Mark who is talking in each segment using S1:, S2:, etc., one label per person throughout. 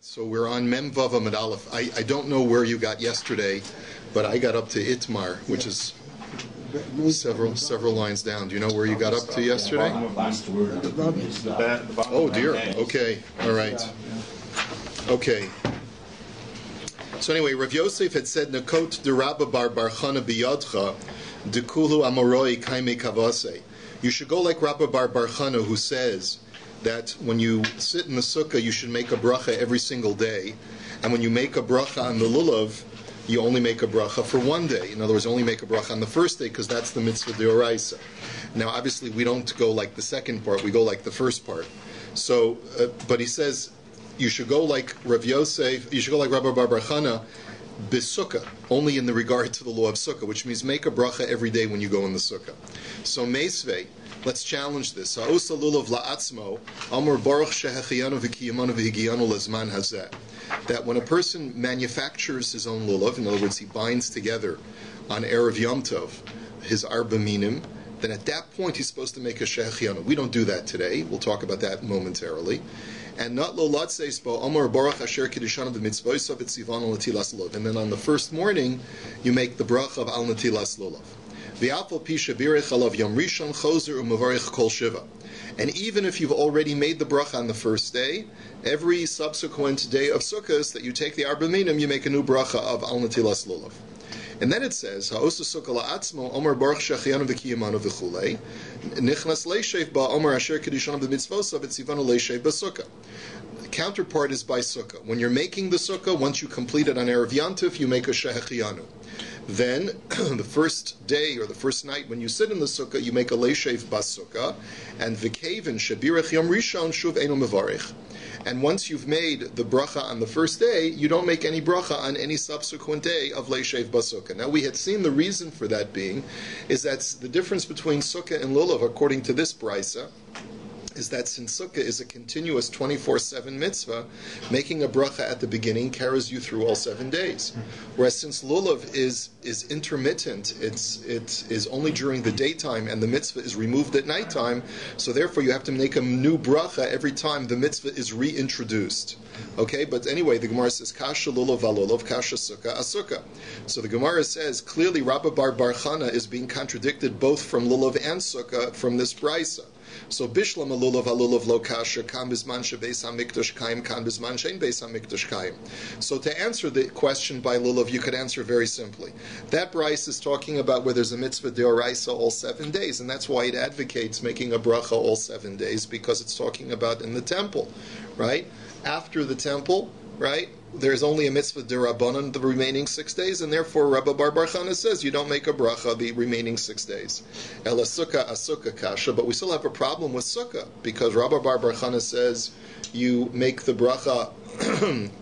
S1: So we're on Mem Vav Amud Aleph. I don't know where you got yesterday, but I got up to Itmar, which is several lines down. Do you know where you got up to yesterday? Oh dear. Okay. All right. Okay. So anyway, Rav Yosef had said, "Nakot de Rabba bar Barchana biyadcha, dekulu amoroi kaime kavase." You should go like Rabba bar Barchana, who says that when you sit in the sukkah, you should make a bracha every single day, and when you make a bracha on the lulav, you only make a bracha for one day. In other words, only make a bracha on the first day, because that's the mitzvah d'oraisa. Now, obviously, we don't go like the second part; we go like the first part. So, but he says you should go like Rav Yosef. You should go like Rabbi Bar Barchana, b'sukkah, only in the regard to the law of sukkah, which means make a bracha every day when you go in the sukkah. So meisvei, let's challenge this. Ha'osa lulav la'atzmo, amor baruch shehechiyanu v'kiyamanu v'higiyanu lezman hazeh. That when a person manufactures his own lulav, in other words, he binds together on Erev Yom Tov his arba minim, then at that point he's supposed to make a shehechiyanu. We don't do that today. We'll talk about that momentarily. And not lo latzeis bo amor baruch asher kiddishanu b'mitzvosav v'tzivanu l'tilas lulav. And then on the first morning, you make the bracha of al netilas lulav. V'alpal pi shabirech alav yom rishon chozer u'mavarich kol shiva. And even if you've already made the bracha on the first day, every subsequent day of Sukkot that you take the arba minim, you make a new bracha of al netilas lulav. And then it says, Ha'osa sukkah la'atzmo, Omer baruch shechiyanu v'kiyamanu v'chulei, Nichnas le'shev ba Omer asher kedishanu b'mitzvosav v'tzivanu le'shev b'sukkah. The counterpart is by sukkah. When you're making the sukkah, once you complete it on Erev Yantif, you make a shehechiyanu. Then, the first day or the first night when you sit in the sukkah, you make a le'shev b'sukkah, and v'keven shebirech yom rishon shuv einu mevarich. And once you've made the bracha on the first day, you don't make any bracha on any subsequent day of Leishev Basukah. Now, we had seen the reason for that being is that the difference between Sukkah and Lulav, according to this brisa, is that since Sukkah is a continuous 24/7 mitzvah, making a bracha at the beginning carries you through all 7 days. Whereas since Lulav is intermittent, it is only during the daytime and the mitzvah is removed at nighttime, so therefore you have to make a new bracha every time the mitzvah is reintroduced. Okay, but anyway, the Gemara says, Kasha Lulav Valulav, Kasha Sukkah Asukah. So the Gemara says, clearly Rabba Bar Barchana is being contradicted both from Lulav and Sukkah from this brisa. So Bishlam alulav alulav lo kasha kam bizman shebeis hamikdash kaim kam bizman shein beis hamikdash kaim. So to answer the question by lulav, you could answer very simply. That brisa is talking about where there's a mitzvah d'oraisa all 7 days, and that's why it advocates making a bracha all 7 days, because it's talking about in the temple, right? After the temple, right? There's only a mitzvah d'Rabbanan the remaining 6 days, and therefore Rabbi Bar Barchana says you don't make a bracha the remaining 6 days. Ela sukkah asukah kasha, but we still have a problem with sukkah, because Rabbi Bar Barchana says you make the bracha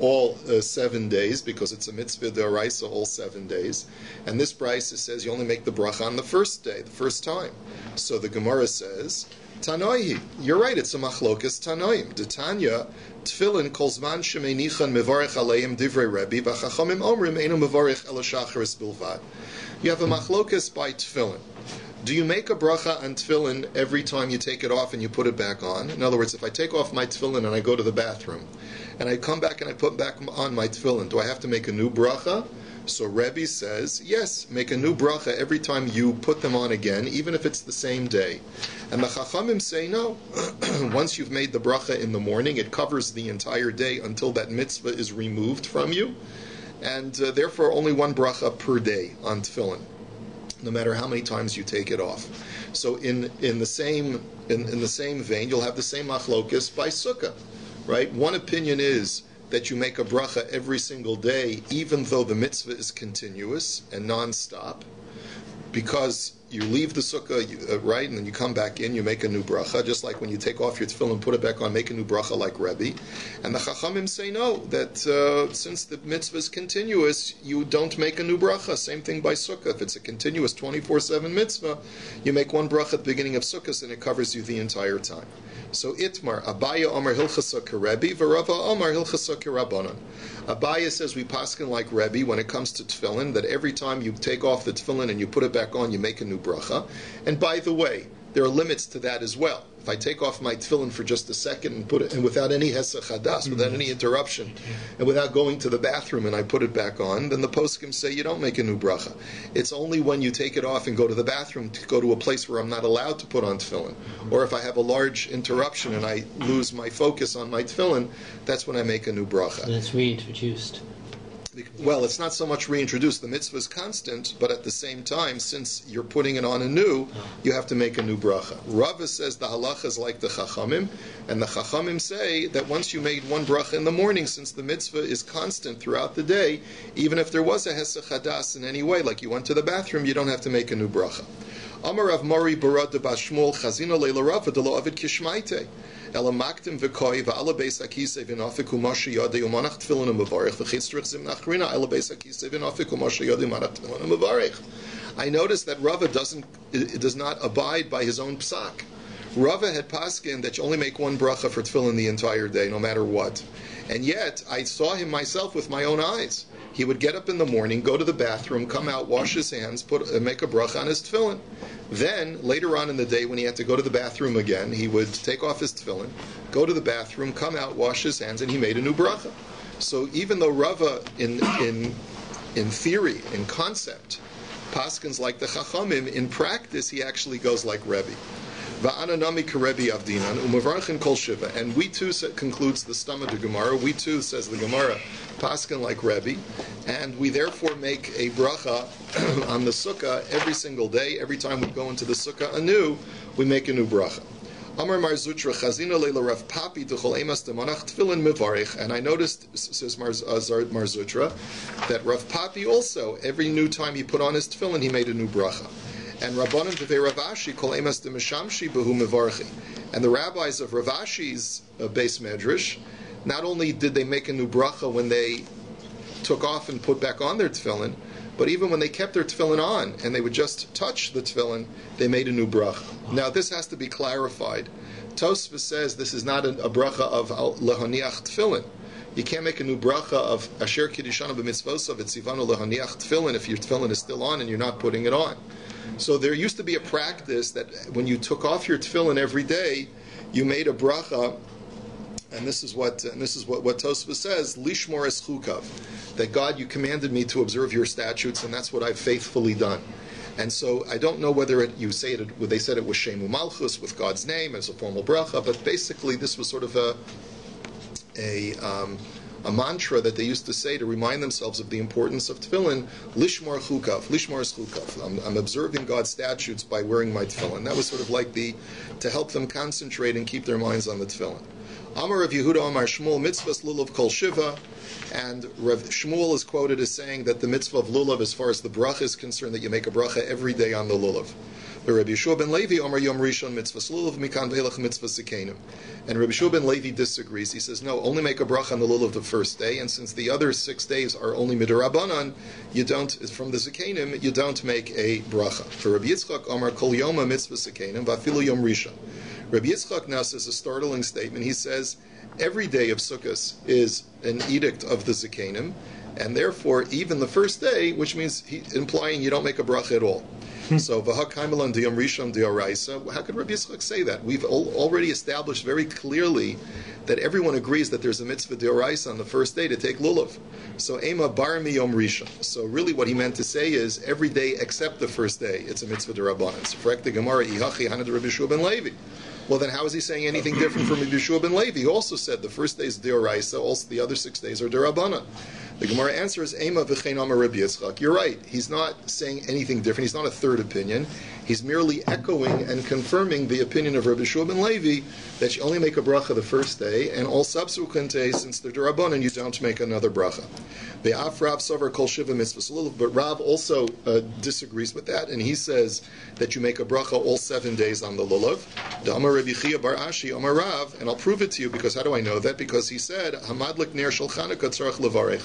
S1: all 7 days, because it's a mitzvah d'oraisa all 7 days, and this brisa says you only make the bracha on the first day, the first time. So the Gemara says, Tanoihi, you're right, it's a machlokas Tanoim. D'Tanya, Tfilin kol zman shemenichan mevarech aleim divrei Rabbi, v'chachamim omrim einu mevarech el shacharis bilvad. You have a machlokas by Tfilin. Do you make a bracha on Tfilin every time you take it off and you put it back on? In other words, if I take off my Tfilin and I go to the bathroom, and I come back and I put back on my Tfilin, do I have to make a new bracha? So Rabbi says, yes, make a new bracha every time you put them on again, even if it's the same day. And the Chachamim say no. Once you've made the bracha in the morning, it covers the entire day until that mitzvah is removed from you, and therefore only one bracha per day on tefillin, no matter how many times you take it off. So in the same vein, you'll have the same machlokas by sukkah, right? One opinion is that you make a bracha every single day, even though the mitzvah is continuous and non-stop, because you leave the sukkah, right, and then you come back in, you make a new bracha, just like when you take off your tefillin and put it back on, make a new bracha like Rabbi. And the Chachamim say no, that since the mitzvah is continuous, you don't make a new bracha. Same thing by sukkah. If it's a continuous 24/7 mitzvah, you make one bracha at the beginning of sukkah, and it covers you the entire time. So Itmar, Abaya Omar Hilchasa Rebbe, Varava Omar Hilchasa Rabbanan. Abaya says we paskin like Rebbe when it comes to tefillin, that every time you take off the tefillin and you put it back on, you make a new bracha. And by the way, there are limits to that as well. if I take off my tefillin for just a second and put it, and without any hesach hadas, without any interruption, and without going to the bathroom, and I put it back on, then the poskim say you don't make a new bracha. It's only when you take it off and go to the bathroom, to go to a place where I'm not allowed to put on tefillin, or if I have a large interruption and I lose my focus on my tefillin, that's when I make a new bracha.
S2: And it's reintroduced.
S1: Well, it's not so much reintroduced. The mitzvah is constant, but at the same time, since you're putting it on anew, you have to make a new bracha. Rava says the halacha is like the Chachamim, and the Chachamim say that once you made one bracha in the morning, since the mitzvah is constant throughout the day, even if there was a hesach hadas in any way, like you went to the bathroom, you don't have to make a new bracha. Amar Rav Mori Barad de Bashmul Chazina Leila Rava de Lo Avid Kishmaite. Elamaktim v'koi v'ala beis hakisei v'nafiku mashi yadei umanach tefillin u'mevarech v'chitzrich zim nachrina ela beis hakisei v'nafiku mashi yadei umanach tefillin u'mevarech. I noticed that Rava does not abide by his own psak. Rava had paskin that you only make one bracha for tefillin the entire day, no matter what. And yet, I saw him myself with my own eyes. He would get up in the morning, go to the bathroom, come out, wash his hands, make a bracha on his tefillin. Then, later on in the day, when he had to go to the bathroom again, he would take off his tefillin, go to the bathroom, come out, wash his hands, and he made a new bracha. So even though Rava, in theory, in concept, paskins like the Chachamim, in practice, he actually goes like Rabbi. Va'ananami karebi avdinan umavarchin kol shiva. And we too concludes the stomach of Gemara. We too, says the Gemara, paskin like Rabbi, and we therefore make a bracha on the sukkah every single day. Every time we go into the sukkah anew, we make a new bracha. Amar Mar Zutra Chazina Leila Rav Papi D'Chol Emas Demanach Tefillin Mevarich. And I noticed, says Mar Zutra, that Rav Papi also, every new time he put on his tefillin, he made a new bracha. And Rabbanim Devei Rav Ashi Kol Emas Demishamshi Behu Mevarchi. And the rabbis of Rav Ashi's base medrash, not only did they make a new bracha when they took off and put back on their tefillin, but even when they kept their tefillin on and they would just touch the tefillin, they made a new bracha. Now this has to be clarified. Tosfos says this is not a bracha of lehaniach tefillin. You can't make a new bracha of asher kiddishanu b'mitzvosav etzivanu lehaniach tefillin if your tefillin is still on and you're not putting it on. So there used to be a practice that when you took off your tefillin every day, you made a bracha. And this is what Tosfos says, Lishmor es SUKKAH, that God, you commanded me to observe your statutes, and that's what I've faithfully done. And so I don't know whether they said it was Shemu Malchus, with God's name, as a formal bracha, but basically this was sort of a mantra that they used to say to remind themselves of the importance of tefillin, Lishmor Lishmor es SUKKAH. I'm observing God's statutes by wearing my tefillin. That was sort of like to help them concentrate and keep their minds on the tefillin. Amar Rav Yehuda Amar Shmuel mitzvahs lulav kol shiva, and Rav Shmuel is quoted as saying that the mitzvah of lulav, as far as the bracha is concerned, that you make a bracha every day on the lulav. But Rabbi Yeshua ben Levi Amar Yom Rishon mitzvahs lulav mikan ve'elach mitzvah sikenim. And Rabbi Yeshua ben Levi disagrees. He says, no, only make a bracha on the lulav the first day, and since the other 6 days are only midirabanan, you don't, from the sikenim, you don't make a bracha. For Rabbi Yitzchak Amar kol yoma mitzvah sikenim va'afilu Yom Rishon. Rabbi Yitzchak now says a startling statement. He says, every day of Sukkot is an edict of the Zikanim, and therefore even the first day, which means implying you don't make a bracha at all. So, v'ha'kaimelan diyom rishon diyoraisa. How could Rabbi Yitzchak say that? We've already established very clearly that everyone agrees that there's a mitzvah diyoraisa on the first day to take lulav. So, ema bar miyom rishon. So, really, what he meant to say is every day except the first day, it's a mitzvah d'Rabbanan. So, for the Gemara, ihachi hanad Rabbi Yeshua ben Levi. Well, then how is he saying anything different from Rabbi Yeshua ben Levi? He also said the first day is Deoraisa, also the other 6 days are Derabbanan. The Gemara answers, Ema v'chein amar Rabbi Yitzchak. You're right. He's not saying anything different. He's not a third opinion. He's merely echoing and confirming the opinion of Rabbi Yeshua ben Levi that you only make a bracha the first day, and all subsequent days, since they're Derabbanan, you don't make another bracha. Ve'af Rav Sover kol shiva mitzvahs lulav. But Rav also disagrees with that, and he says that you make a bracha all 7 days on the lulav. Amar Rabbi Chia bar Ashi Amar Rav, and I'll prove it to you, because how do I know that? Because he said, Hamadlik ner shel Chanukah tzarech levarech,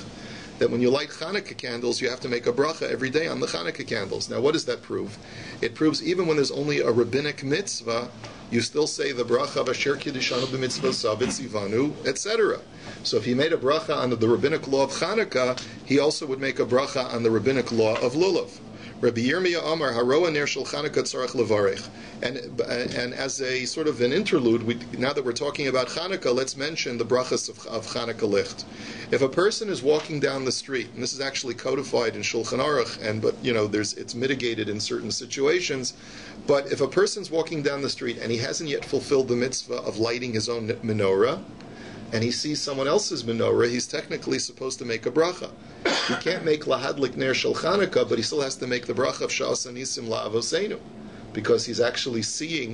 S1: that when you light Chanukah candles, you have to make a bracha every day on the Chanukah candles. Now, what does that prove? It proves even when there's only a rabbinic mitzvah, you still say the bracha of asher kiddishanu b'mitzvah savitzivanu, etc. So if he made a bracha on the rabbinic law of Chanukah, he also would make a bracha on the rabbinic law of lulav. Rabbi Yirmiyah Amar Haroa Ner Shel Chanukah Tzarech Levarech. And as a sort of an interlude, now that we're talking about Chanukah, let's mention the brachas of Chanukah Licht. If a person is walking down the street, and this is actually codified in Shulchan Aruch, but it's mitigated in certain situations. But if a person's walking down the street and he hasn't yet fulfilled the mitzvah of lighting his own menorah, and he sees someone else's menorah, he's technically supposed to make a bracha. He can't make lahadlik ner shel Chanukah, but he still has to make the bracha of sha'as anisim la'avoseinu, because he's actually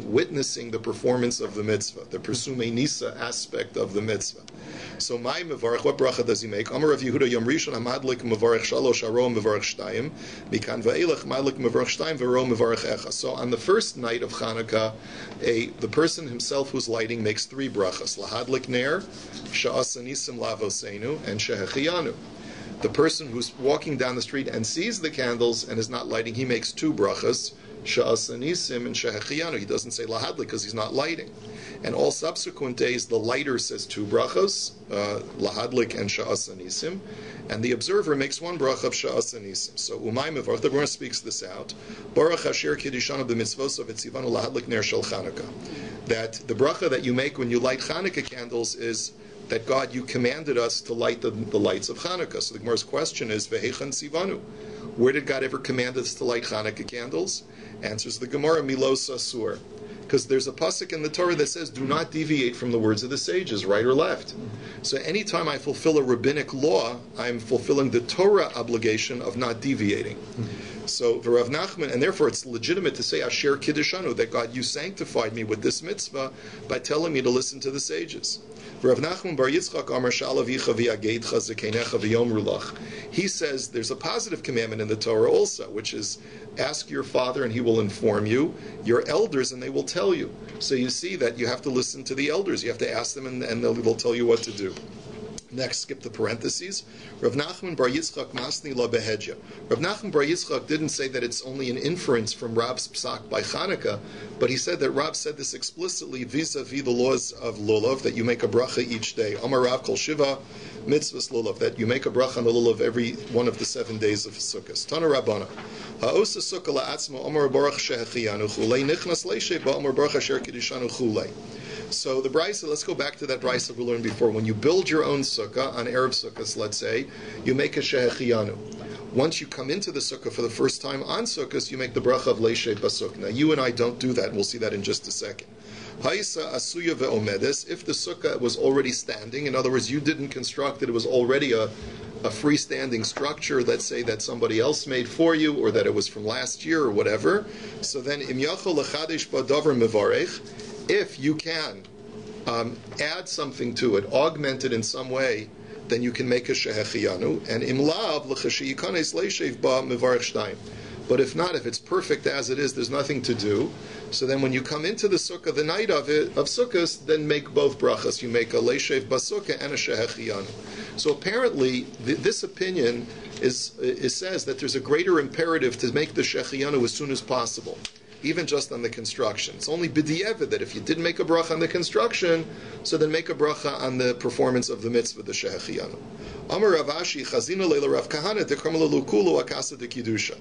S1: witnessing the performance of the mitzvah, the Persumei Nisa aspect of the mitzvah. So, my mevarich, what bracha does he make? Amar Rav Yehuda Yom Rishon Hamadlik mevarich shalosh haro mevarich shtayim mikan va'elech madlik mevarich shtayim v'ro mevarich echa. So, on the first night of Chanukah, the person himself who's lighting makes 3 brachas: lahadlik ner, sha'as anisim la'avoseinu, and shehechiyanu. The person who's walking down the street and sees the candles and is not lighting, he makes 2 brachas: sha'as anisim and shehechiyanu. He doesn't say lahadlik because he's not lighting. And all subsequent days, the lighter says 2 brachas, lahadlik and sha'as anisim, and the observer makes 1 bracha of sha'as anisim. So umay mevarch, the Gemara speaks this out. Baruch asher kiddishanu b'mitzvos of etzivanu lahadlik ner shel Chanukah. That the bracha that you make when you light Chanukah candles is that God, you commanded us to light the lights of Chanukah. So the Gemara's question is, Vehechan Sivanu? Where did God ever command us to light Chanukah candles? Answers the Gemara, Milos Asur. Because there's a pasuk in the Torah that says, do not deviate from the words of the sages, right or left. So anytime I fulfill a rabbinic law, I'm fulfilling the Torah obligation of not deviating. So the Rav Nachman, and therefore it's legitimate to say Asher Kiddishanu, that God, you sanctified me with this mitzvah by telling me to listen to the sages. Rav Nachman bar Yitzchak Amar Shalavicha v'yageidcha zekenecha v'yomru lach. He says there's a positive commandment in the Torah also, which is ask your father and he will inform you, your elders and they will tell you. So you see that you have to listen to the elders. You have to ask them and they'll tell you what to do. Next, skip the parentheses. Rav Nachman bar Yitzchak masni la behedja. Rav Nachman bar Yitzchak didn't say that it's only an inference from Rab's psak by Chanukah, but he said that Rab said this explicitly vis-a-vis the laws of lulav, that you make a bracha each day. Amar Rav kol shiva mitzvahs lulav, that you make a bracha on the lulav every one of the 7 days of Sukkot. Tana Rabbana. Ha'osa sukkah la'atzma Amar baruch shehechiyanu chulei nichnas leishe ba'amar baruch asher kiddishanu chulei. So the brisa, let's go back to that brisa we learned before. When you build your own sukkah, on Erev Sukkahs, let's say, you make a shehechiyanu. Once you come into the sukkah for the first time on Sukkahs, you make the bracha of leishei basuk. Now you and I don't do that, and we'll see that in just a second. Ha'isa asuya ve'omedes, if the sukkah was already standing, in other words, you didn't construct it, it was already a freestanding structure, let's say that somebody else made for you, or that it was from last year, or whatever, so then im yachol lechadesh ba'davar mevarech, if you can add something to it, augment it in some way, then you can make a shehechiyanu, and imlav l'chashiyikanes leishev ba mevarech shtayim. But if not, if it's perfect as it is, there's nothing to do. So then when you come into the sukkah, the night of Sukkot, then make both brachas. You make a leishev basukah and a shehechiyanu. So apparently, this opinion says that there's a greater imperative to make the shehechiyanu as soon as possible, even just on the construction. It's only b'di'evid that if you didn't make a bracha on the construction, so then make a bracha on the performance of the mitzvah, the shehechiyanu. Amar Rav Ashi chazina leila Rav Kahana dekarmelu kulu akasa de kiddusha.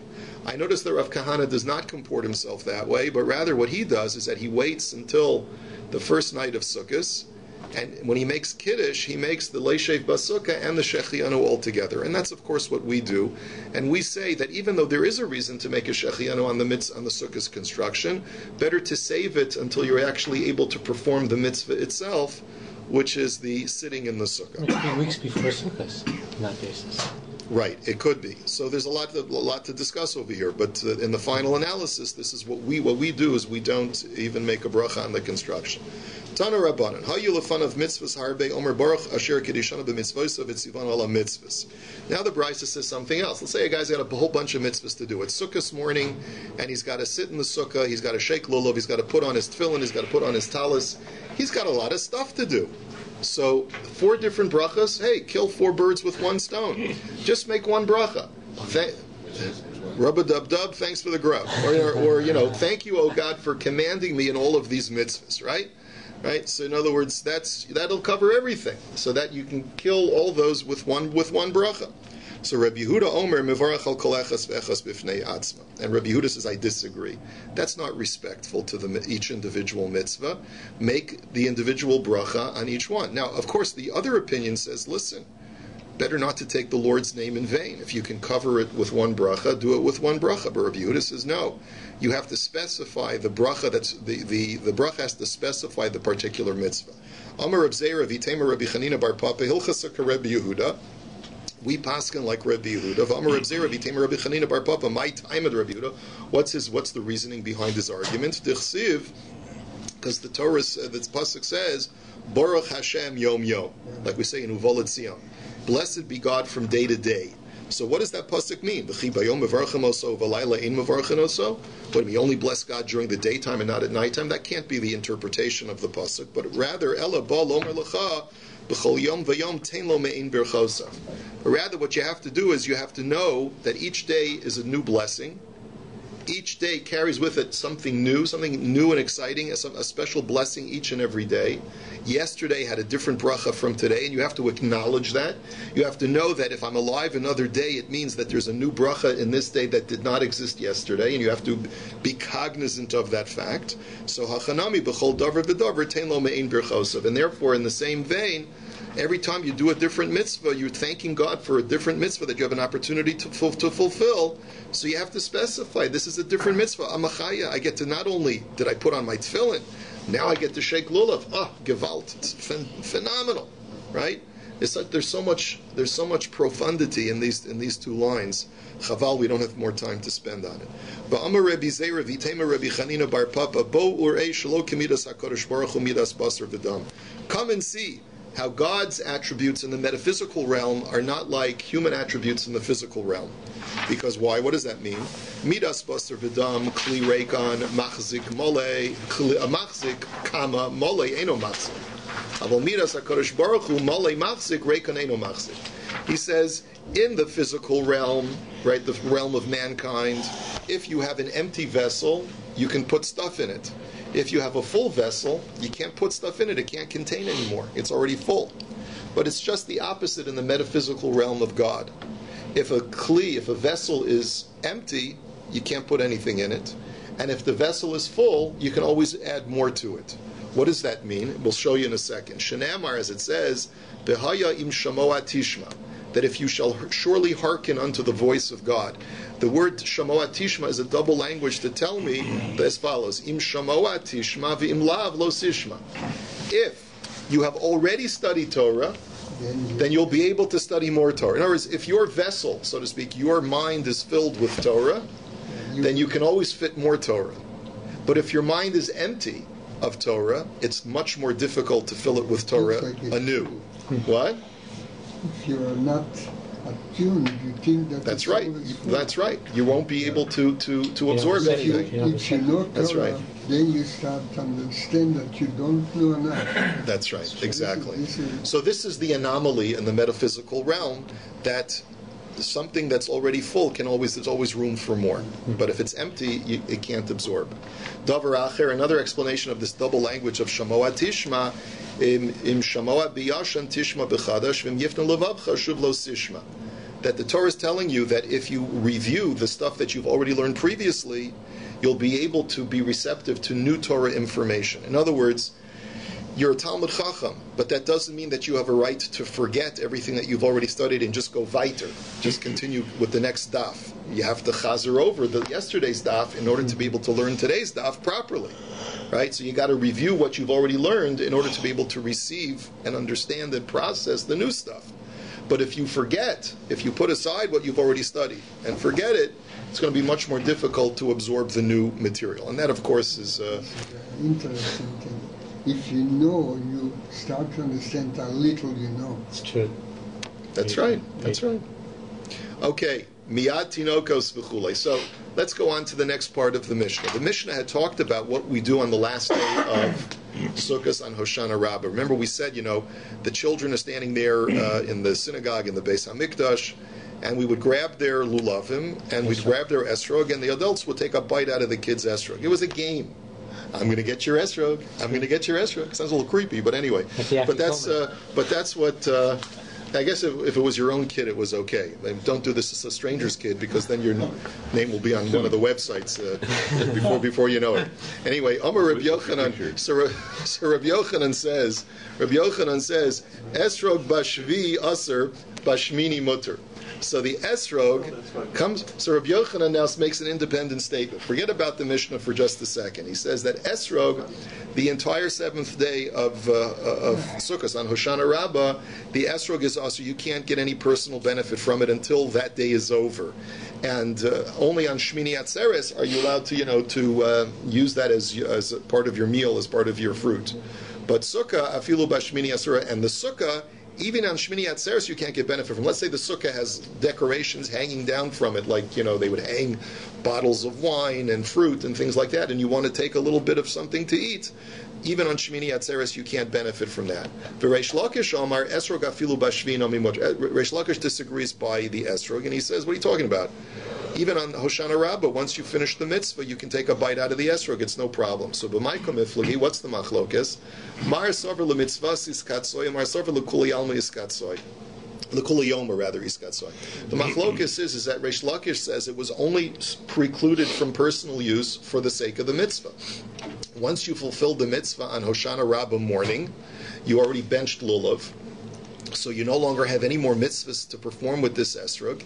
S1: I notice that Rav Kahana does not comport himself that way, but rather what he does is that he waits until the first night of Sukkot, and when he makes Kiddush, he makes the Leishev Basukah and the Shehechiyanu all together. And that's, of course, what we do. And we say that even though there is a reason to make a Shehechiyanu on the Sukkah's construction, better to save it until you're actually able to perform the mitzvah itself, which is the sitting in the Sukkah.
S2: It could be weeks before Sukkot, in that basis.
S1: Right, it could be. So there's a lot to discuss over here. But in the final analysis, this is what we do is we don't even make a bracha on the construction. Tana Rabbanan, Hayu lefanav mitzvahs harbe Omer Baruch Asher Kiddishanu b'mitzvos of Etzivan ala mitzvahs. Now the brisa says something else. Let's say a guy's got a whole bunch of mitzvahs to do. It's Sukkot morning, and he's got to sit in the sukkah. He's got to shake lulav. He's got to put on his tefillin. He's got to put on his talis. He's got a lot of stuff to do. So 4 different brachas. Hey, kill 4 birds with 1 stone. Just make 1 bracha. Rubba dub dub. Thanks for the grub. Or thank you, O God, for commanding me in all of these mitzvahs. Right? So in other words, that'll cover everything, so that you can kill all those with one bracha. So Rabbi Yehuda Omer mevarach al kolechas ve'echas b'fnei atzma, and Rabbi Yehuda says, I disagree. That's not respectful to each individual mitzvah. Make the individual bracha on each one. Now, of course, the other opinion says, listen, better not to take the Lord's name in vain. If you can cover it with one bracha, do it with one bracha. But Rabbi Yehuda says, no. You have to specify the bracha. That's the bracha has to specify the particular mitzvah. Amar Reb Zera v'itema Rabbi Chanina bar Papa hilchasa Rabbi Yehuda. We paskin like Rabbi Yehuda. V'amar Reb Zera v'itema Rabbi Chanina bar Papa. My time at Rabbi Yehuda. What's the reasoning behind his argument? Dichsiv, because the Torah, the pasuk says, Baruch Hashem Yom Yom, like we say in Uvalad Tziyam. Blessed be God from day to day. So what does that pasuk mean? What, we only bless God during the daytime and not at nighttime? That can't be the interpretation of the pasuk, but rather, rather what you have to do is you have to know that each day is a new blessing. Each day carries with it something new and exciting, a special blessing each and every day. Yesterday had a different bracha from today, and you have to acknowledge that. You have to know that if I'm alive another day, it means that there's a new bracha in this day that did not exist yesterday, and you have to be cognizant of that fact. So, hachanami b'chol davar v'davar tein lo me'ein birchosav. And therefore, in the same vein, every time you do a different mitzvah, you're thanking God for a different mitzvah that you have an opportunity to fulfill. So you have to specify, this is a different mitzvah. Amachaya, I get to, not only did I put on my tefillin, now I get to shake lulav. Gewalt. It's phenomenal, right? It's like there's so much profundity in these two lines. Chaval, we don't have more time to spend on it. Ba'amar Rabbi Zera v'itema Rabbi Chanina bar Papa bo urei shelo kemidas HaKadosh Baruch Hu midas basar v'dam. Come and see how God's attributes in the metaphysical realm are not like human attributes in the physical realm. Because why? What does that mean? Midas basar v'dam, kli reikon, machzik mole, machzik kama, mole eno machzik. Aval midas HaKadosh Baruch Hu, mole machzik, reikon eno machzik. He says, in the physical realm, right, the realm of mankind, if you have an empty vessel, you can put stuff in it. If you have a full vessel, you can't put stuff in it. It can't contain anymore. It's already full. But it's just the opposite in the metaphysical realm of God. If a vessel is empty, you can't put anything in it. And if the vessel is full, you can always add more to it. What does that mean? We'll show you in a second. Shenamar, as it says, Behaya im shamoa tishma, that if you shall surely hearken unto the voice of God. The word shamoa tishma is a double language to tell me as follows: im shamoa tishma v'im lav lo sishma. If you have already studied Torah, then you'll be able to study more Torah. In other words, if your vessel, so to speak, your mind is filled with Torah, then you can always fit more Torah. But if your mind is empty of Torah, it's much more difficult to fill it with Torah anew. What?
S3: If you are not attuned, you think that
S1: that's right. That's right. You won't be able to absorb anything.
S3: If you know Torah,
S1: that's right.
S3: Then you start to understand that you don't know enough.
S1: That's right. Exactly. So this is the anomaly in the metaphysical realm, that something that's already full there's always room for more. But if it's empty, it can't absorb. Davar acher, another explanation of this double language of shamoa tishma, im shamoa biyashan tishma b'chadash v'im yifna levavcha shuv lo sishma. That the Torah is telling you that if you review the stuff that you've already learned previously, you'll be able to be receptive to new Torah information. In other words, you're a Talmud Chacham, but that doesn't mean that you have a right to forget everything that you've already studied and just go weiter, just continue with the next DAF. You have to chazer over yesterday's DAF in order to be able to learn today's DAF properly, right? So you got to review what you've already learned in order to be able to receive and understand and process the new stuff. But if you forget, if you put aside what you've already studied and forget it, it's going to be much more difficult to absorb the new material. And that, of course, is
S3: interesting thing. If you know, you start to understand how little you know.
S2: It's true.
S1: That's right. That's right. Okay. Miyad tinokos v'chulei. So let's go on to the next part of the Mishnah. The Mishnah had talked about what we do on the last day of SUKKAH on Hoshana Rabbah. Remember we said, the children are standing there in the synagogue in the Beis HaMikdash, and we would grab their lulavim, and we'd grab their esrog, and the adults would take a bite out of the kids' esrog. It was a game. I'm going to get your esrog. I'm going to get your esrog. Sounds a little creepy, but anyway. But that's what I guess if it was your own kid, it was okay. Don't do this as a stranger's kid, because then your name will be on one of the websites before you know it. Anyway, Amar Rabbi Yochanan. So Rabbi Yochanan says, Esrog bashvi aser bashmini mutter. So the esrog comes. So Rabbi Yochanan now makes an independent statement. Forget about the Mishnah for just a second. He says that esrog, the entire seventh day of Sukkot on Hoshana Rabbah, the esrog is also, you can't get any personal benefit from it until that day is over, and only on Shmini Atzeres are you allowed to use that as part of your meal, as part of your fruit. But Sukkah afilu bashmini asura, and the Sukkah, even on Shmini Atzeres, you can't get benefit from. Let's say the Sukkah has decorations hanging down from it, like, they would hang bottles of wine and fruit and things like that, and you want to take a little bit of something to eat. Even on Shmini Atzeres, you can't benefit from that. Reish Lakish Omar, Esrog afilu bashvi no mimot. Reish Lakish disagrees by the Esrog, and he says, what are you talking about? Even on Hoshana Rabbah, once you finish the mitzvah, you can take a bite out of the esrog. It's no problem. So b'maykom iflagi, what's the machlokes? Mar sover lemitzvahs iskatsoy, mar sover lekuli alma iskatsoy. Lekuli yoma, rather, iskatsoy. The machlokes is that Reish Lakish says it was only precluded from personal use for the sake of the mitzvah. Once you fulfilled the mitzvah on Hoshana Rabbah morning, you already benched lulav, so you no longer have any more mitzvahs to perform with this esrog,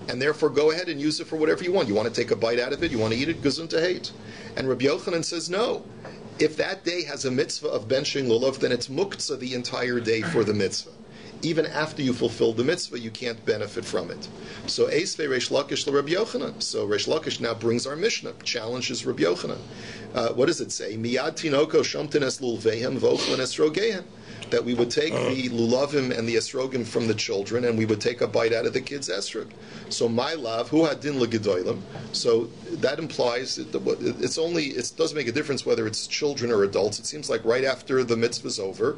S1: and therefore go ahead and use it for whatever you want. You want to take a bite out of it, you want to eat it, guzun tehait. And Rabbi Yochanan says no. If that day has a mitzvah of benching lulav, then it's muktzah the entire day for the mitzvah. Even after you fulfill the mitzvah, you can't benefit from it. So Eisvei Reish Lakish Rabbi Yochanan. So Reish Lakish now brings our Mishnah, challenges Rabbi Yochanan. What does it say? Miyad tinoko shomtenes lulvehem vochlen esrogehem. That we would take the lulavim and the esrogim from the children, and we would take a bite out of the kids' esrog. So my love, hu hadin legedolim. So that implies it doesn't make a difference whether it's children or adults. It seems like right after the mitzvah's over,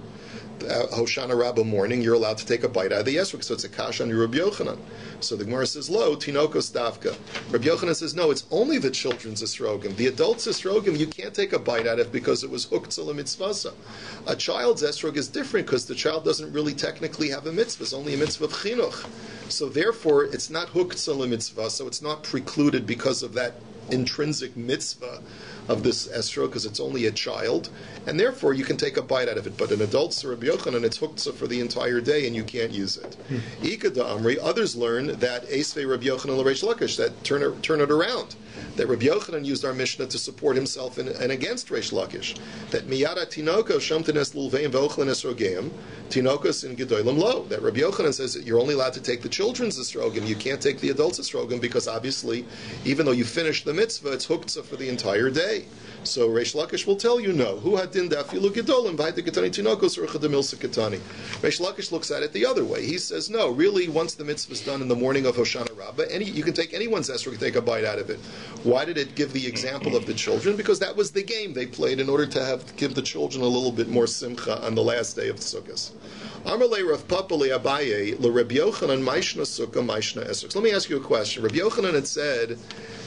S1: Hoshana Rabbah morning, you're allowed to take a bite out of the esrog. So it's a kash on Rabbi Yochanan. So the Gemara says, lo, tinokos davka. Rabbi Yochanan says, no, it's only the children's esrogim. The adult's esrogim, you can't take a bite out of because it was huktzah lemitzvasa. A child's esrog is different because the child doesn't really technically have a mitzvah. It's only a mitzvah of chinuch. So therefore, it's not huktzah lemitzvah, so it's not precluded because of that intrinsic mitzvah of this esrog, because it's only a child, and therefore you can take a bite out of it. But an adult, Rabbi Yochanan, it's huktzah for the entire day, and you can't use it. Ika da Amri, others learn that Eisvei Rabbi Yochanan l'Reish Lakish, that turn it around. That Rabbi Yochanan used our Mishnah to support himself and against Reish Lakish. That miyada tinoko shomtenes lulveim vochlen esrogeim, tinokos in gedolim lo. That Rabbi Yochanan says that you're only allowed to take the children's esrogim, you can't take the adults' esrogim, because obviously, even though you finish the mitzvah, it's huktzah for the entire day. So Reish Lakish will tell you no. Hu hadin dafilu gedolim v'hayte ketani tinokos urcha demilsa ketani. Reish Lakish looks at it the other way. He says no. Really, once the mitzvah is done in the morning of Hoshana Rabbah, you can take anyone's esrog, take a bite out of it. Why did it give the example of the children? Because that was the game they played in order to give the children a little bit more simcha on the last day of the Sukkot. Amarle Rav Papa le Abaye le Rabbi Yochanan Maishna Sukkah Maishna Esrog. So let me ask you a question. Rabbi Yochanan had said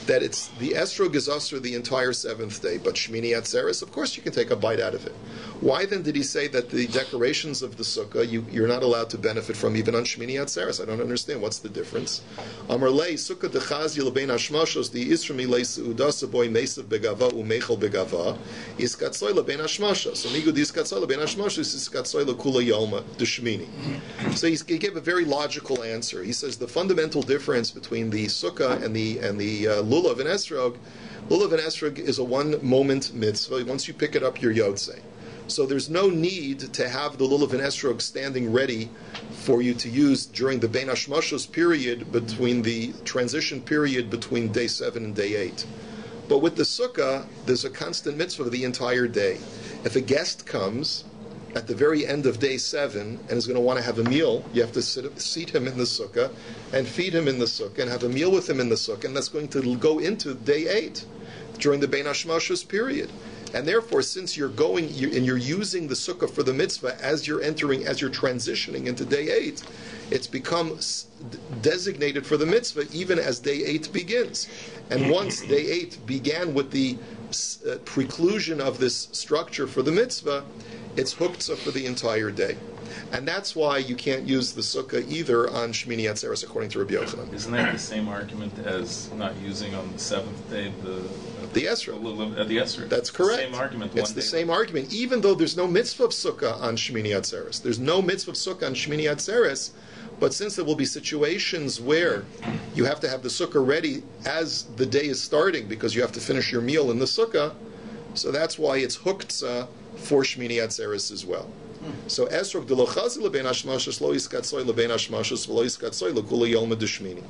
S1: that it's the esrog is usher the entire seventh day, but Shmini Atzeres, of course you can take a bite out of it. Why then did he say that the decorations of the sukkah you're not allowed to benefit from even on Shmini Atzeres? I don't understand. What's the difference? Amar lei sukkah dechazi lebein hashmashos the isrami lei seudasa boy mesav begava umechel begava iskatzoy lebein hashmashos. So migud iskatzoy lebein hashmashos iskatzoy lekula yoma the Shmini. So he gave a very logical answer. He says the fundamental difference between the sukkah and the lulav and esrog is a one-moment mitzvah. Once you pick it up, you're yotzei. So there's no need to have the lulav and esrog standing ready for you to use during the bein hashmashos period, between the transition period between day 7 and day 8. But with the sukkah, there's a constant mitzvah the entire day. If a guest comes at the very end of day 7 and is going to want to have a meal, you have to seat him in the sukkah and feed him in the sukkah and have a meal with him in the sukkah, and that's going to go into day 8 during the bein hashmashos period. And therefore, since you're using the sukkah for the mitzvah as you're transitioning into day 8, it's become designated for the mitzvah even as day 8 begins. And once day 8 began with the preclusion of this structure for the mitzvah, it's huktzah for the entire day. And that's why you can't use the sukkah either on Shmini Atzeres, according to Rabbi Yochanan.
S4: Isn't that the same argument as not using on the seventh day
S1: the esrog?
S4: The esrog.
S1: That's correct.
S4: It's the same argument.
S1: It's the same argument, even though there's no mitzvah of sukkah on Shmini Atzeres. There's no mitzvah of sukkah on Shmini Atzeres, but since there will be situations where you have to have the sukkah ready as the day is starting because you have to finish your meal in the sukkah, so that's why it's huktza for Shmini Atzeres as well. So esrog de lo chazi lebein hashmashos lo yiskatzoy lebein hashmashos v'lo yiskatzoy lekula yolma d'shmini.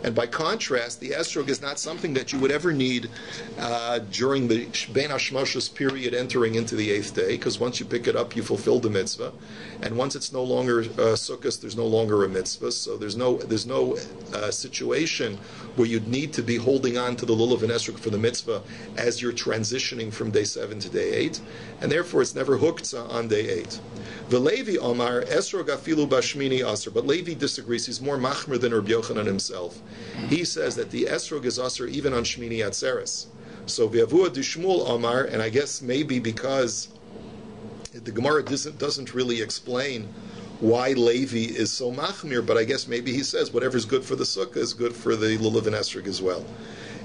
S1: And by contrast, the esrog is not something that you would ever need during the bein hashmashos period entering into the 8th day, because once you pick it up, you fulfill the mitzvah, and once it's no longer sukkahs, there's no longer a mitzvah. So there's no situation where you'd need to be holding on to the lulav and esrog for the mitzvah as you're transitioning from day 7 to day 8, and therefore it's never huktza on day 8. The Levi Omar Esrog afilu bashmini aser, but Levi disagrees. He's more machmer than Rabbi Yochanan himself. He says that the esrog is aser even on Shmini Atzeres. So v'avua d'shmuel Omar, and I guess maybe because the Gemara doesn't really explain why Levi is so machmir, but I guess maybe he says whatever's good for the sukkah is good for the lulav and esrog as well.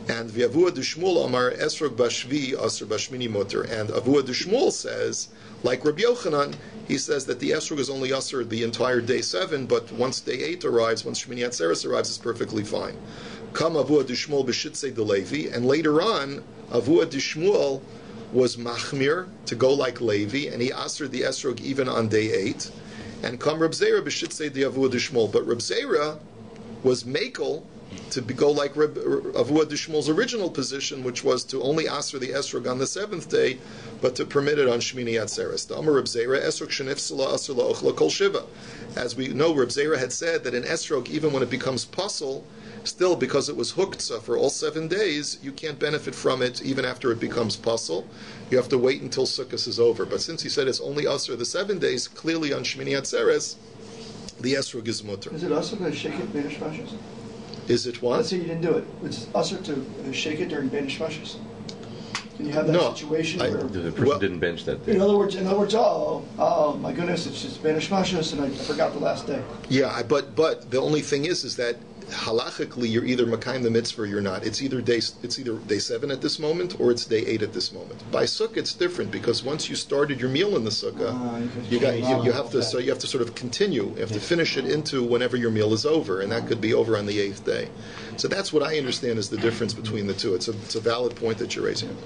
S1: And v'avua d'shmuel Omar Esrog bashvi aser bashmini muter, and avua d'shmuel says, like Rabbi Yochanan, he says that the esrog is only aser the entire day 7, but once day 8 arrives, once Shmini Atzeres arrives, it's perfectly fine. Come avua d'shmuel b'shitzei de Levi, and later on, avua d'shmuel was machmir to go like Levi, and he aser the esrog even on day 8. And come Reb Zera b'shitzei de avua d'shmuel, but Reb Zera was makel to go like Avua d'Shmuel's original position, which was to only aser the esrog on the 7th day, but to permit it on Shmini Atzeres. The Amar Reb Zera, esrog shenifsala aser la'ochla kol shiva. As we know, Reb Zera had said that an esrog, even when it becomes puzzle, still because it was huktza for all 7 days, you can't benefit from it even after it becomes puzzle. You have to wait until Sukkot is over. But since he said it's only aser the 7 days, clearly on Shmini Atzeres, the esrog is mutter.
S5: Is it also going to shake it Benish Mashas?
S1: Is it what?
S5: Let's say you didn't do it. It's usher to shake it during Benish Mashas. Can you have that situation where
S6: the person didn't bench that day?
S5: In other words, oh my goodness, it's just Benish Mashas and I forgot the last day.
S1: Yeah, but the only thing is that halachically you're either makayim the mitzvah or you're not. It's either day 7 at this moment or it's day 8 at this moment. By sukkah it's different because once you started your meal in the sukkah, you have to sort of continue. You have to finish it into whenever your meal is over, and that could be over on the 8th day. So that's what I understand is the difference between the two. It's a valid point that you're raising.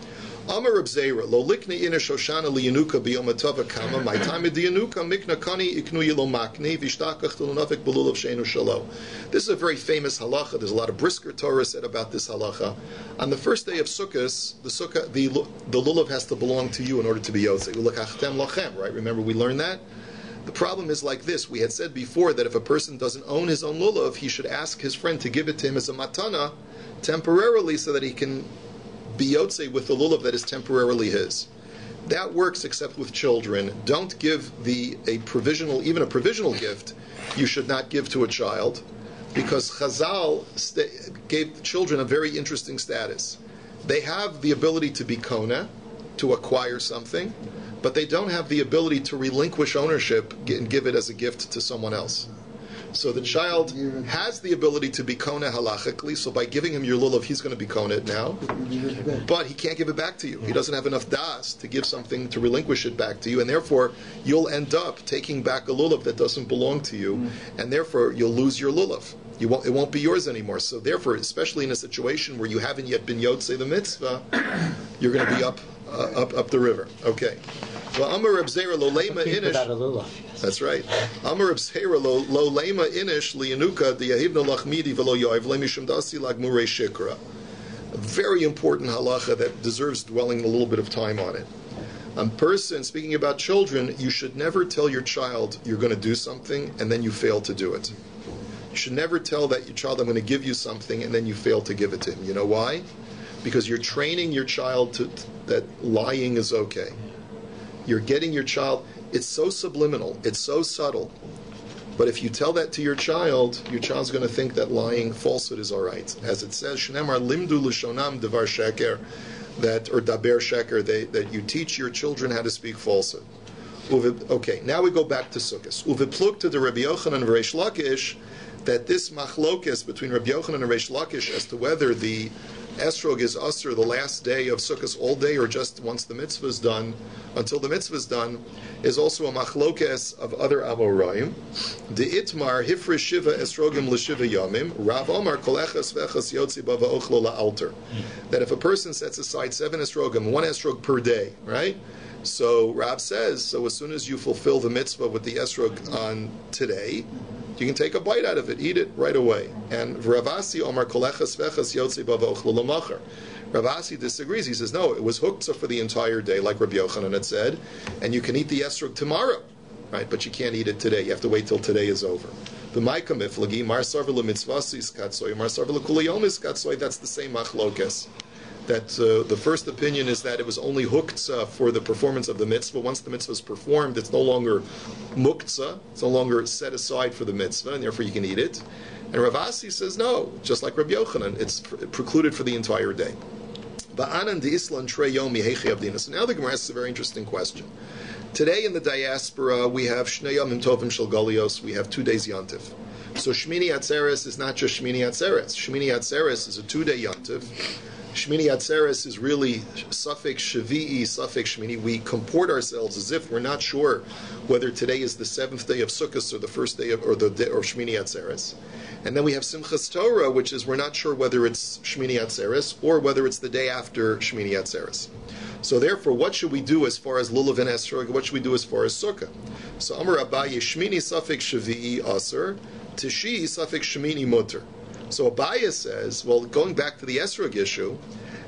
S1: Amar Reb Zera, lo likne ina shoshana liyanuka biyom atava kama, my time at the yanuka mikna kani iknu yilo makne vishtakach telunavik belulav sheinu shalo. This is a very famous halacha. There's a lot of brisker Torah said about this halacha. On the first day of Sukkot, the lulav has to belong to you in order to be yotzei. Ulakachtem lachem, right? Remember we learned that? The problem is like this. We had said before that if a person doesn't own his own lulav, he should ask his friend to give it to him as a matana temporarily so that he can be yotzei with the lulav that is temporarily his. That works except with children. Don't give even a provisional gift, you should not give to a child, because Chazal gave children a very interesting status. They have the ability to be kona, to acquire something, but they don't have the ability to relinquish ownership and give it as a gift to someone else. So the child has the ability to be kona halachically, so by giving him your lulav, he's going to be kona it now, but he can't give it back to you. He doesn't have enough das to give something to relinquish it back to you, and therefore you'll end up taking back a lulav that doesn't belong to you, and therefore you'll lose your lulav. It won't be yours anymore. So therefore, especially in a situation where you haven't yet been yotzei the mitzvah, you're going to be up the river. Okay. Well, Amar Reb Zera lo leima inish. That's right. Amar Reb Zera lo leima inish liyanuka diyahivno lachmidi velo yoiv lemishum dasi lagmurei shikra. A very important halacha that deserves dwelling a little bit of time on it. Speaking about children, you should never tell your child you're going to do something and then you fail to do it. You should never tell that your child, I'm going to give you something, and then you fail to give it to him. You know why? Because you're training your child that lying is okay. You're getting your child, it's so subliminal, it's so subtle. But if you tell that to your child's going to think that lying, falsehood is all right. As it says, Shnemar limdu l'shonam devar sheker, or daber sheker, that you teach your children how to speak falsehood. Okay, now we go back to Sukkos. Uvepluk to the Rabbi Yochanan and Reish Lakish, that this machlokes between Rabbi Yochanan and Reish Lakish as to whether the esrog is usher the last day of Sukkos all day or just once the mitzvah is done, until the mitzvah is done, is also a machlokes of other Amoraim. The Itmar hifrish shiva esrogim l'shiva yamim, Rav Omar kol echas v'echas yotzi bava ochlo la'alter. That if a person sets aside 7 esrogim, 1 esrog per day, right? So Rav says, so as soon as you fulfill the mitzvah with the esrog on today, you can take a bite out of it, eat it right away. And Ravasi Omar kolechas vechas yotzi bava ochlo l'macher. Ravasi disagrees. He says, no, it was huktzah for the entire day, like Rabbi Yochanan had said, and you can eat the esrog tomorrow, right? But you can't eat it today. You have to wait till today is over. The Maika Miflagi, Mar Sarva L'mitzvasis Katsoy, Mar Sarva L'kuliyomis Katsoy, that's the same machlokes. That the first opinion is that it was only huktzah for the performance of the mitzvah. Once the mitzvah is performed, it's no longer muktzah, it's no longer set aside for the mitzvah, and therefore you can eat it. And Ravasi says, no, just like Rabbi Yochanan, it's precluded for the entire day. So now the Gemara asks a very interesting question. Today in the diaspora, we have Shnei Yomim Tovim Shel Galios, we have 2 days Yontif. So Shmini Atzeres is not just Shmini Atzeres. Shmini Atzeres is a 2-day Yontif. Shmini Atzeres is really suffix Shavi'i, suffix Shmini. We comport ourselves as if we're not sure whether today is the 7th day of Sukkot or the first day of, or Shmini Atzeres. And then we have Simchas Torah, which is we're not sure whether it's Shmini Atzeres or whether it's the day after Shmini Atzeres. So therefore, what should we do as far as Lulav and Esrog? What should we do as far as Sukkah? So Amar Abaye, Shmini suffix Shavi'i Aser, Tishi suffix Shmini Mutter. So Abaye says, well, going back to the Esrog issue,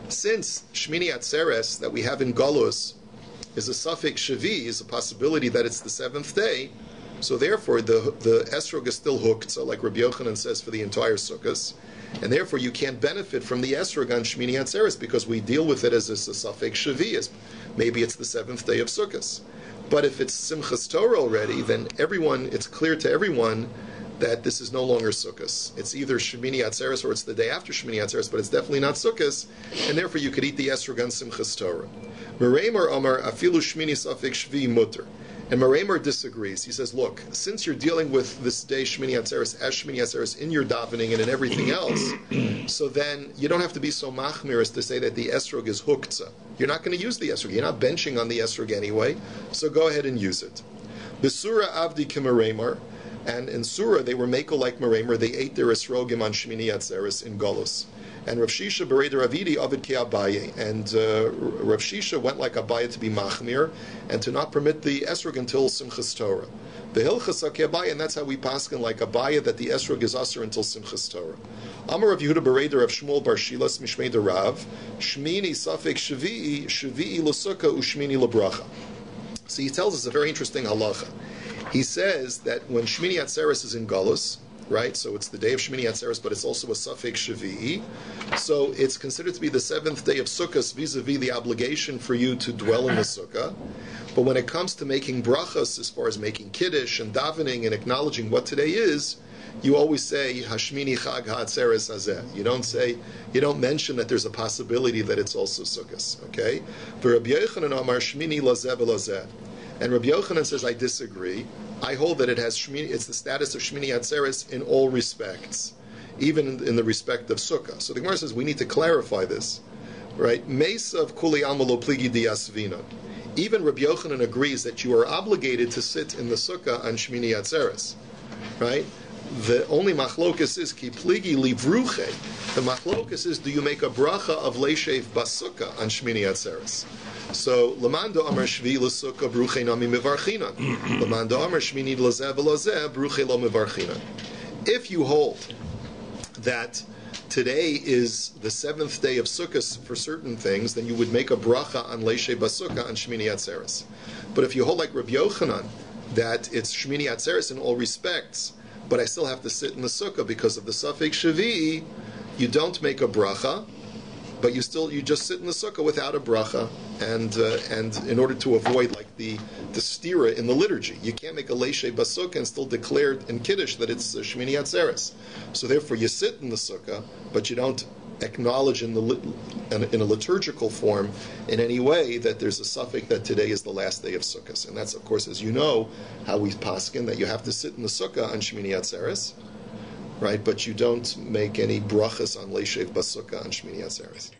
S1: since Shmini Atzeres that we have in Galus is a suffix Shavi, is a possibility that it's the 7th day, so therefore the Esrog is still hooked, so like Rabbi Yochanan says for the entire Sukkos, and therefore you can't benefit from the Esrog on Shmini Atzeres because we deal with it as a suffix Shavi, as maybe it's the 7th day of Sukkos. But if it's Simchas Torah already, then it's clear to everyone that this is no longer Sukkos. It's either Shemini Atzeres or it's the day after Shemini Atzeres, but it's definitely not Sukkos, and therefore you could eat the Esrog on Simchas Torah. Meremer Amar Afilu Shmini Safik Shvi Mutter. And Meremer disagrees. He says, look, since you're dealing with this day Shmini Atzeres as Shmini Atzeres in your davening and in everything else, so then you don't have to be so machmir as to say that the Esrog is huktzah. You're not going to use the Esrog. You're not benching on the Esrog anyway, so go ahead and use it. Besura Avdi Kimeremer. And in Surah, they were meko like Meremer. They ate their esrogim on Shmini Atzeres in Golus. And Rav Shisha bereda Ravidi avid ke Abaye. And Rav Shisha went like Abaye to be machmir and to not permit the esrog until Simchas Torah. The hilchasa ke Abaye, and that's how we paskin like Abaye that the esrog is usher until Simchas Torah. Amar Rav Yehuda bereda Rav Shmuel bar Shilas mishmei de Rav Shmini safek Shavi'i l'sukkah u'Shmini l'bracha. So he tells us a very interesting halacha. He says that when Shmini Atzeres is in Galus, right, so it's the day of Shmini Atzeres, but it's also a suffix Shavi'i, so it's considered to be the 7th day of Sukkot vis-a-vis the obligation for you to dwell in the Sukkah. But when it comes to making brachas, as far as making Kiddush and davening and acknowledging what today is, you always say Hashmini Chag HaAtzeres Hazeh. You don't mention that there's a possibility that it's also Sukkot. Okay? For Rabbi Yochanan Amar Shmini Lazeh v'Lazeh. And Rabbi Yochanan says, I disagree. I hold that it's the status of Shmini Atzeres in all respects, even in the respect of Sukkah. So the Gemara says we need to clarify this, right? Mesa of Kuli Amalo Pligi Diasvina. Even Rabbi Yochanan agrees that you are obligated to sit in the Sukkah on Shmini Atzeres, right? The only machlokus is ki pligi livruche. The machlokus is, do you make a bracha of leishev basukah on Shmini Atzeres? So lamando amar shvi l'sukkah bruche nami mivarchinan. Lamando amar shmini l'zeh v'lozeh bruche lo mivarchinan. If you hold that today is the 7th day of Sukkot for certain things, then you would make a bracha on leishev basukah on Shmini Atzeres. But if you hold like Rabbi Yochanan that it's Shmini Atzeres in all respects, but I still have to sit in the sukkah because of the suffix shavi'i, you don't make a bracha, but you just sit in the sukkah without a bracha, and in order to avoid like the stira in the liturgy, you can't make a leishe basukah and still declare in Kiddush that it's Shmini Atzeres. So therefore, you sit in the sukkah, but you don't acknowledge in a liturgical form in any way that there's a suffix that today is the last day of Sukkot. And that's, of course, as you know, how we paskin, that you have to sit in the Sukkah on Shmini Atzeres, right? But you don't make any brachas on Leishev Basukkah on Shmini Atzeres.